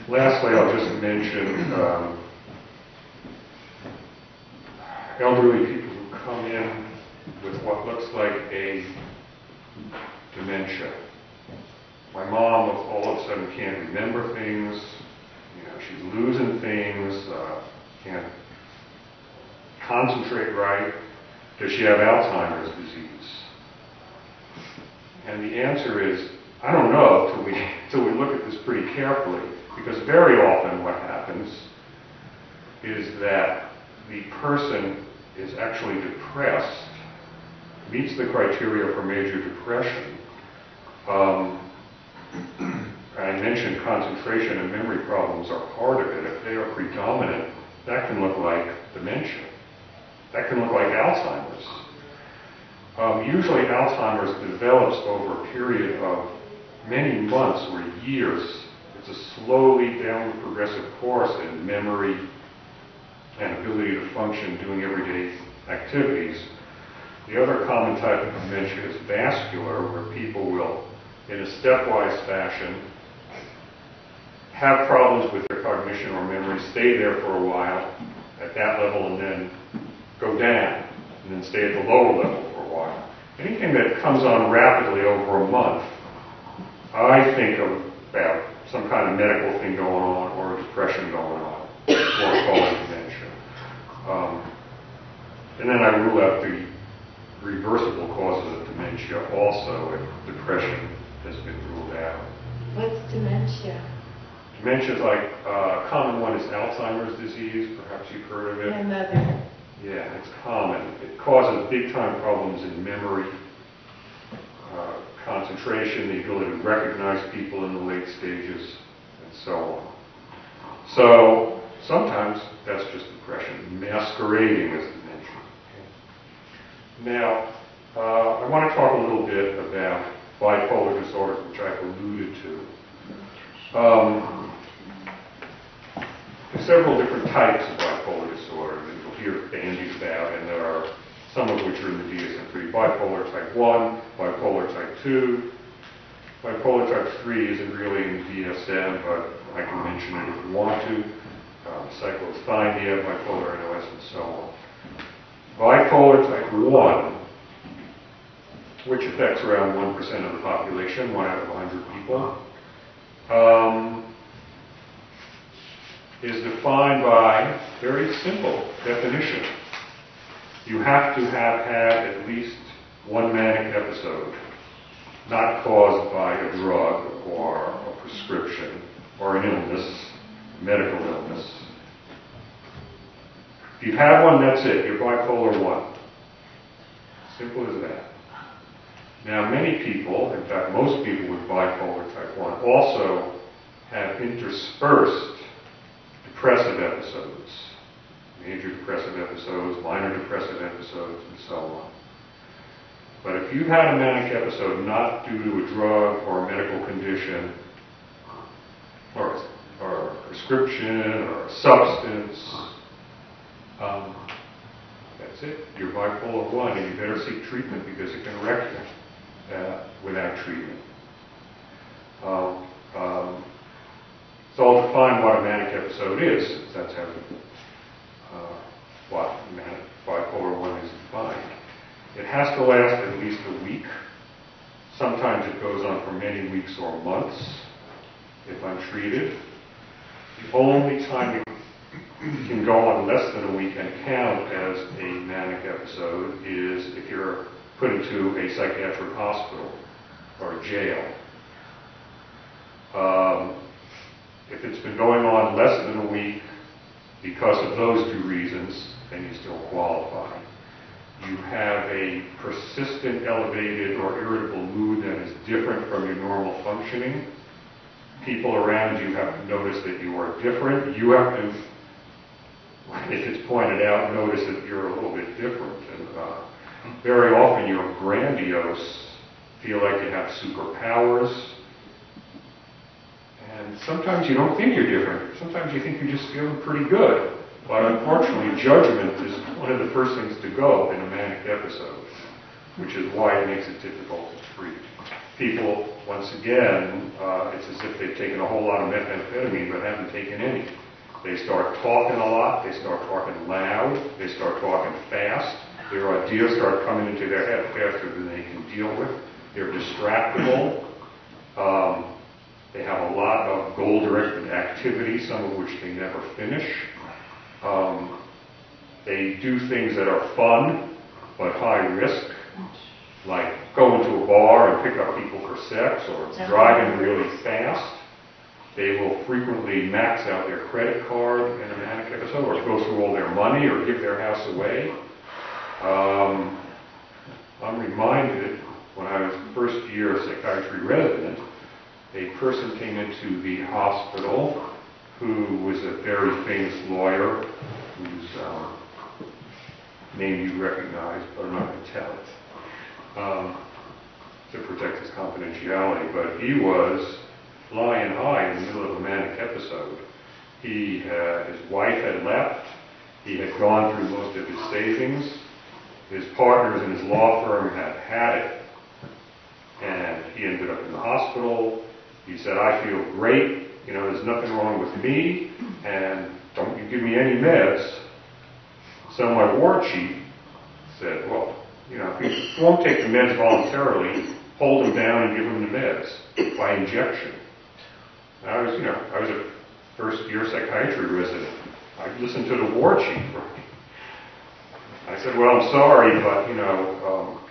Lastly, I'll just mention elderly people who come in with what looks like a dementia. My mom all of a sudden can't remember things, she's losing things, can't concentrate right. Does she have Alzheimer's disease? And the answer is, I don't know till we look at this pretty carefully, because very often what happens is that the person is actually depressed, meets the criteria for major depression. I mentioned concentration and memory problems are part of it. If they are predominant, that can look like dementia. That can look like Alzheimer's. Usually Alzheimer's develops over a period of many months or years. It's a slowly downward progressive course in memory and ability to function doing everyday activities. The other common type of dementia is vascular, where people will, in a stepwise fashion, have problems with their cognition or memory, stay there for a while at that level, and then go down, and then stay at the lower level for a while. Anything that comes on rapidly over a month, I think about some kind of medical thing going on or a depression going on, or call it dementia. And then I rule out the reversible causes of dementia also if depression has been ruled out. What's dementia? Dementia is like, a common one is Alzheimer's disease. Perhaps you've heard of it. My mother. Yeah, it's common. It causes big-time problems in memory, concentration, the ability to recognize people in the late stages, and so on. So sometimes that's just depression masquerading as dementia. Okay. Now, I want to talk a little bit about bipolar disorder, which I've alluded to. There's several different types of bipolar disorder that you'll hear bandied about, and there are some of which are in the DSM-3. Bipolar type 1, bipolar type 2. Bipolar type 3 isn't really in the DSM, but I can mention it if you want to. Cyclothymia, bipolar NOS, and so on. Bipolar type 1, which affects around 1% of the population, 1 out of 100 people, is defined by very simple definition. You have to have had at least one manic episode, not caused by a drug or a prescription or an illness, medical illness. If you've had one, that's it. You're bipolar 1. Simple as that. Now, many people, in fact, most people with bipolar type 1 also have interspersed depressive episodes, major depressive episodes, minor depressive episodes, and so on. But if you've had a manic episode not due to a drug or a medical condition, or a prescription, or a substance, that's it. You're bipolar 1, and you better seek treatment because it can wreck you without treatment. So I'll define what a manic episode is, since that's how what bipolar 1 is defined. It has to last at least a week. Sometimes it goes on for many weeks or months if untreated. The only time it can go on less than a week and count as a manic episode is if you're put into a psychiatric hospital or jail. If it's been going on less than a week because of those two reasons, then you still qualify. You have a persistent, elevated, or irritable mood that is different from your normal functioning. People around you have to notice that you are different. You have to, if it's pointed out, notice that you're a little bit different. And very often you're grandiose, feel like you have superpowers. And sometimes you don't think you're different. Sometimes you think you're just feeling pretty good. But unfortunately, judgment is one of the first things to go in a manic episode. which is why it makes it difficult to treat. People, once again, it's as if they've taken a whole lot of methamphetamine but haven't taken any. They start talking a lot, they start talking loud, they start talking fast, their ideas start coming into their head faster than they can deal with. They're distractible. They have a lot of goal-directed activity, some of which they never finish. They do things that are fun but high risk, like go into a bar and pick up people for sex or driving really fast. They will frequently max out their credit card in a manic episode, or go through all their money, or give their house away. I'm reminded, when I was first year psychiatry resident, a person came into the hospital who was a very famous lawyer, whose name you recognize, but I'm not going to tell it, to protect his confidentiality. But he was flying high in the middle of a manic episode. His wife had left. He had gone through most of his savings. His partners in his law firm had it. And he ended up in the hospital. He said, I feel great. There's nothing wrong with me. And don't you give me any meds. So my ward chief said, well, if he won't take the meds voluntarily, hold him down and give him the meds by injection. I was a first-year psychiatry resident. I listened to the ward chief. I said, well, I'm sorry, but,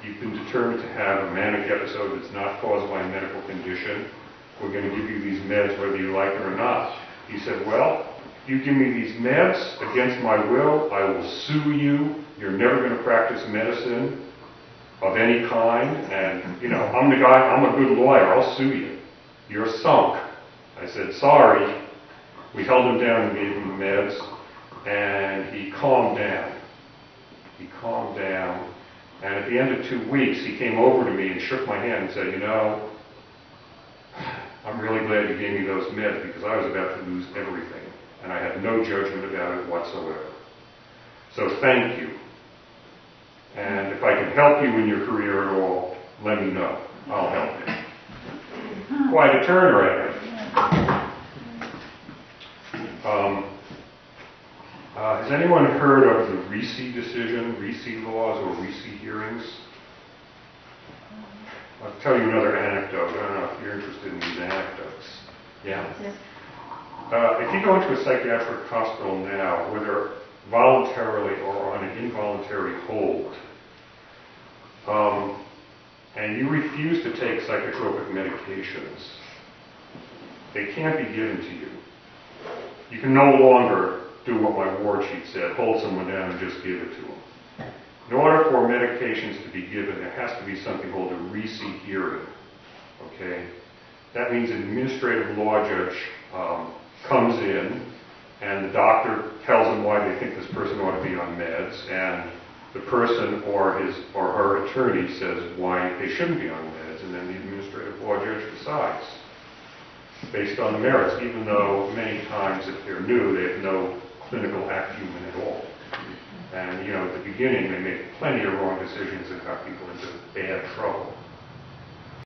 you've been determined to have a manic episode that's not caused by a medical condition. We're going to give you these meds whether you like it or not. He said, well, you give me these meds against my will, I will sue you. You're never going to practice medicine of any kind. And, I'm the guy, I'm a good lawyer, I'll sue you. You're sunk. I said, sorry. We held him down and gave him the meds, and he calmed down. He calmed down, and at the end of 2 weeks, he came over to me and shook my hand and said, I'm really glad you gave me those meds because I was about to lose everything, and I had no judgment about it whatsoever. So thank you. And if I can help you in your career at all, let me know. I'll help you. Quite a turnaround. Has anyone heard of the Ricci decision, Ricci laws, or Ricci hearings? I'll tell you another anecdote. I don't know if you're interested in these anecdotes. Yeah? If you go into a psychiatric hospital now, whether voluntarily or on an involuntary hold, and you refuse to take psychotropic medications, they can't be given to you. You can no longer do what my ward chief said, hold someone down and just give it to them. In order for medications to be given, there has to be something called a Ricci hearing. Okay? That means an administrative law judge comes in, and the doctor tells them why they think this person ought to be on meds, and the person or his or her attorney says why they shouldn't be on meds, and then the administrative law judge decides based on the merits, even though many times if they're new, they have no clinical acumen at all. And, at the beginning, they make plenty of wrong decisions that got people into bad trouble.